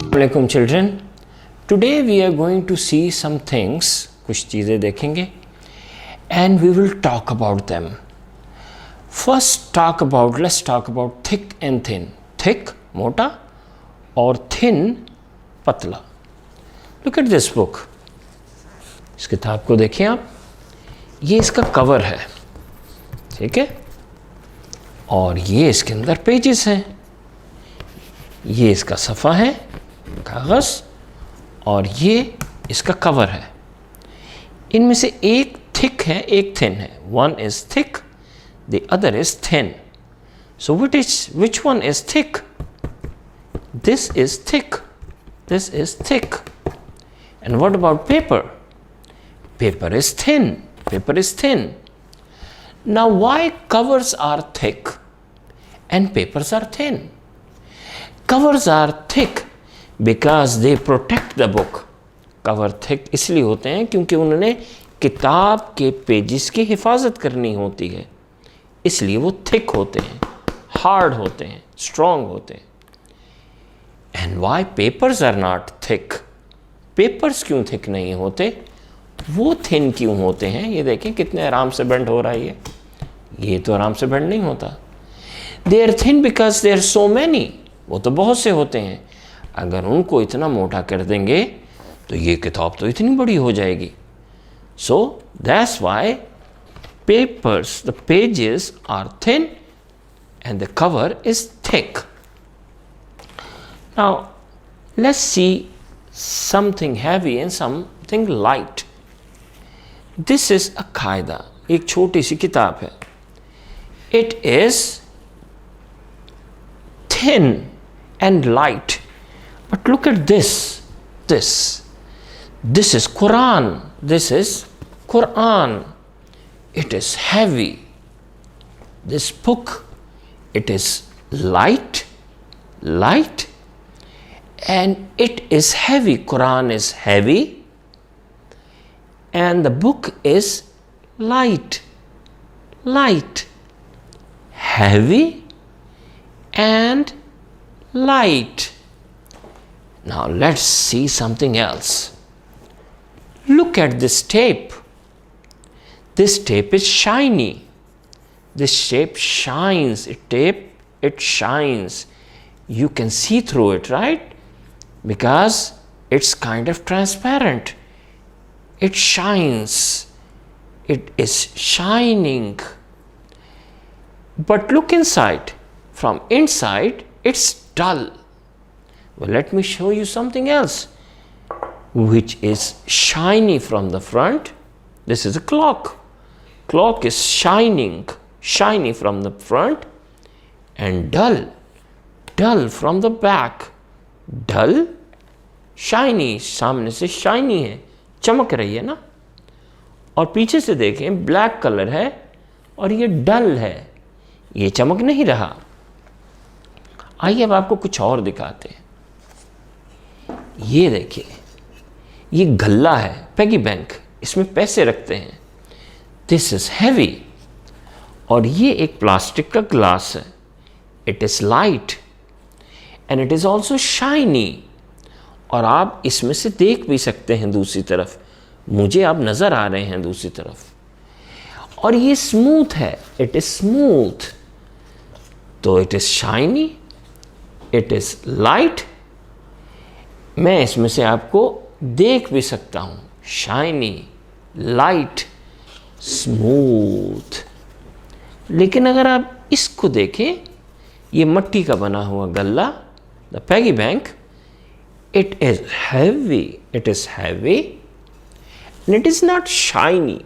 Assalamualaikum children. Today we are going to see some things, कुछ चीज़ें देखेंगे and we will talk about them. First let's talk about thick and thin. Thick मोटा और thin पतला. Look at this book. इस किताब को देखिए आप, ये इसका कवर है, ठीक है, और ये इसके अंदर पेजेस हैं, ये इसका सफ़ा है कागज़ और ये इसका कवर है। इनमें से एक थिक है एक थिन है। One is thick, the other is thin. So which one is thick? This is thick, this is thick. And what about paper? Paper is thin, paper is thin. Now why covers are thick and papers are thin? Covers are thick because they protect the book. Cover thick इसलिए होते हैं क्योंकि उन्होंने किताब के pages की हिफाजत करनी होती है, इसलिए वो थिक होते हैं, हार्ड होते हैं, स्ट्रॉन्ग होते हैं। And why papers are not thick? Papers क्यों थिक नहीं होते? वो थिन क्यों होते हैं? ये देखें कितने आराम से बेंड हो रहा है, ये तो आराम से बेंड नहीं होता। They are thin because there are so many. वो तो बहुत से होते हैं। अगर उनको इतना मोटा कर देंगे तो ये किताब तो इतनी बड़ी हो जाएगी। So that's why papers, the pages are thin and the cover is thick. Now let's see something heavy and something light. This is a कायदा, एक छोटी सी किताब है। It is thin and light, but look at this is Quran, this is Quran. It is heavy. This book, it is light and it is heavy. Quran is heavy and the book is light, heavy and light. Now let's see something else. Look at this tape. This tape is shiny. This tape shines. It shines. You can see through it, right? Because it's kind of transparent. It shines. It is shining. But look inside. From inside, it's dull. Well, let me show you something else which is shiny from the front. This is a clock. Clock is shiny from the front and dull from the back. Dull, shiny, सामने से shiny है, चमक रही है ना। और पीछे से देखें ब्लैक कलर है और ये डल है, ये चमक नहीं रहा। आइए अब आपको कुछ और दिखाते हैं। ये देखिए, ये गल्ला है, पैगी बैंक, इसमें पैसे रखते हैं। This is heavy. और ये एक प्लास्टिक का ग्लास है। It is light and it is also shiny. और आप इसमें से देख भी सकते हैं दूसरी तरफ, मुझे आप नजर आ रहे हैं दूसरी तरफ। और ये स्मूथ है, इट इज स्मूथ। तो it is shiny, it is light. मैं इसमें से आपको देख भी सकता हूं, शाइनी, लाइट, स्मूथ। लेकिन अगर आप इसको देखें, ये मिट्टी का बना हुआ गल्ला, the Peggy bank, it is heavy, it is heavy and it is not shiny,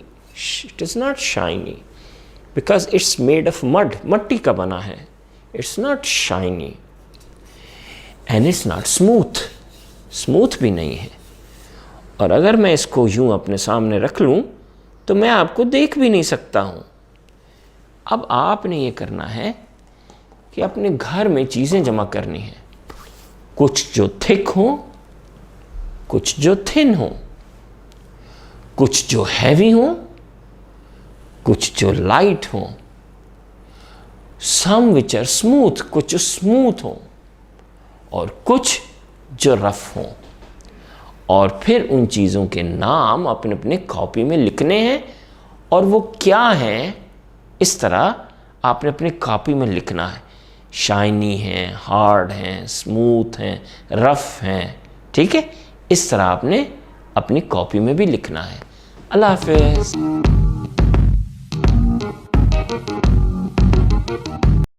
it is not shiny because it's made of mud, मिट्टी का बना है। It's not shiny and it's not smooth, smooth भी नहीं है। और अगर मैं इसको यूं अपने सामने रख लूं तो मैं आपको देख भी नहीं सकता हूं। अब आपने ये करना है कि अपने घर में चीज़ें जमा करनी है, कुछ जो थिक हो, कुछ जो थिन हो, कुछ जो हैवी हो, कुछ जो लाइट हो, सम विच आर स्मूथ, कुछ स्मूथ हो और कुछ जो रफ हो। और फिर उन चीज़ों के नाम अपने अपने कॉपी में लिखने हैं और वो क्या हैं इस तरह आपने अपनी कॉपी में लिखना है। शाइनी हैं, हार्ड हैं, स्मूथ हैं, रफ हैं, ठीक है। इस तरह आपने अपनी कॉपी में भी लिखना है। अल्लाह हाफ़िज़।